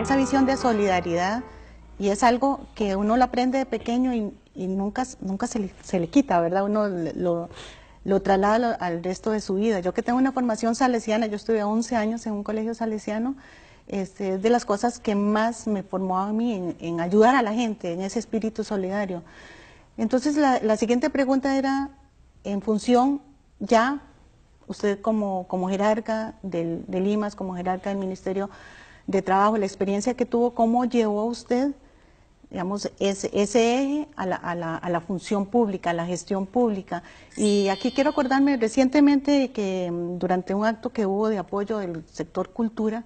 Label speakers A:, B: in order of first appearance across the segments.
A: esa visión de solidaridad, y es algo que uno lo aprende de pequeño y nunca se le quita, ¿verdad? Uno lo traslada al resto de su vida. Yo que tengo una formación salesiana, yo estuve 11 años en un colegio salesiano, es de las cosas que más me formó a mí en ayudar a la gente, en ese espíritu solidario. Entonces la siguiente pregunta era, en función ya, usted como jerarca del IMAS, como jerarca del Ministerio de Trabajo, la experiencia que tuvo, ¿cómo llevó a usted, digamos, ese eje a la función pública, a la gestión pública? Y aquí quiero acordarme recientemente que durante un acto que hubo de apoyo del sector cultura,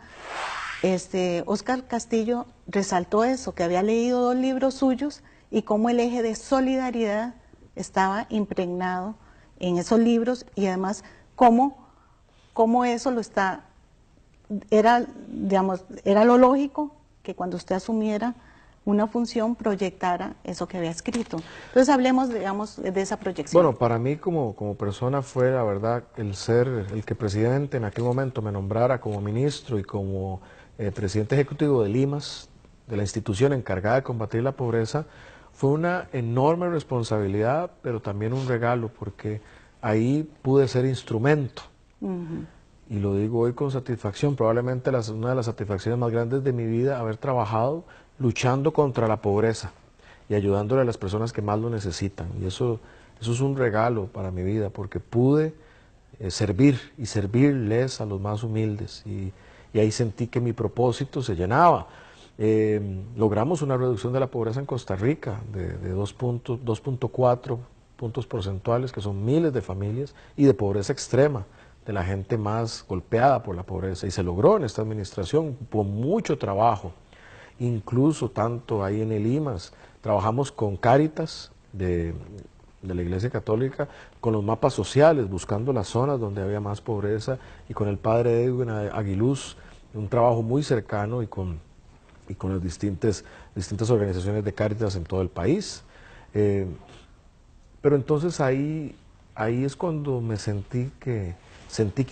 A: Óscar Castillo resaltó eso, que había leído 2 libros suyos y cómo el eje de solidaridad estaba impregnado en esos libros, y además cómo eso era lo lógico que cuando usted asumiera una función proyectara eso que había escrito. Entonces hablemos, digamos, de esa proyección.
B: Bueno, para mí como persona fue, la verdad, el que presidente en aquel momento me nombrara como ministro y como presidente ejecutivo del IMAS, de la institución encargada de combatir la pobreza, fue una enorme responsabilidad, pero también un regalo, porque ahí pude ser instrumento. Y lo digo hoy con satisfacción, probablemente una de las satisfacciones más grandes de mi vida, haber trabajado luchando contra la pobreza y ayudándole a las personas que más lo necesitan. Y eso es un regalo para mi vida, porque pude servir y servirles a los más humildes. Y ahí sentí que mi propósito se llenaba. Logramos una reducción de la pobreza en Costa Rica de 2.4 puntos porcentuales, que son miles de familias, y de pobreza extrema, de la gente más golpeada por la pobreza. Y se logró en esta administración con mucho trabajo. Incluso tanto ahí en el IMAS, trabajamos con Cáritas de la Iglesia Católica, con los mapas sociales, buscando las zonas donde había más pobreza, y con el padre Edwin Aguiluz, un trabajo muy cercano, y con las distintas organizaciones de Cáritas en todo el país. Pero entonces ahí es cuando me sentí que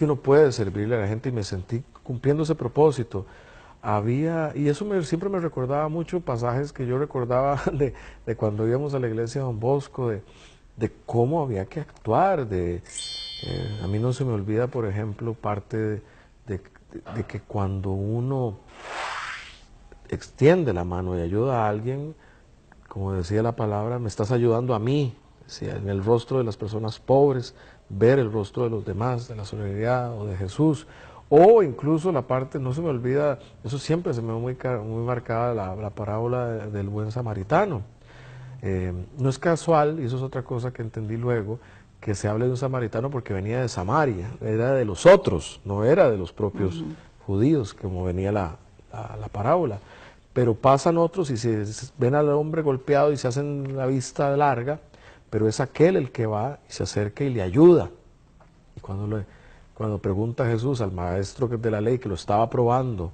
B: uno puede servirle a la gente, y me sentí cumpliendo ese propósito. Y eso siempre me recordaba mucho pasajes que yo recordaba de cuando íbamos a la iglesia de Don Bosco, de cómo había que actuar. A mí no se me olvida, por ejemplo, parte de que cuando uno extiende la mano y ayuda a alguien, como decía la palabra, me estás ayudando a mí. Decía, en el rostro de las personas pobres, ver el rostro de los demás, de la solidaridad o de Jesús. O incluso la parte, no se me olvida, eso siempre se me ve muy marcada, la parábola del buen samaritano. No es casual, y eso es otra cosa que entendí luego, que se hable de un samaritano porque venía de Samaria, era de los otros, no era de los propios judíos, como venía la parábola. Pero pasan otros y se ven al hombre golpeado y se hacen la vista larga, pero es aquel el que va y se acerca y le ayuda. Y cuando pregunta Jesús al maestro de la ley que lo estaba probando,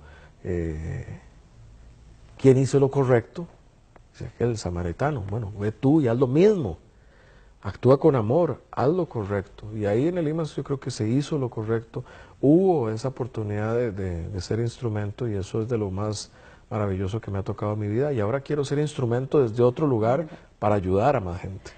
B: ¿quién hizo lo correcto? Dice aquel samaritano. Bueno, ve tú y haz lo mismo. Actúa con amor, haz lo correcto. Y ahí en el IMAS yo creo que se hizo lo correcto. Hubo esa oportunidad de ser instrumento, y eso es de lo más maravilloso que me ha tocado en mi vida. Y ahora quiero ser instrumento desde otro lugar para ayudar a más gente.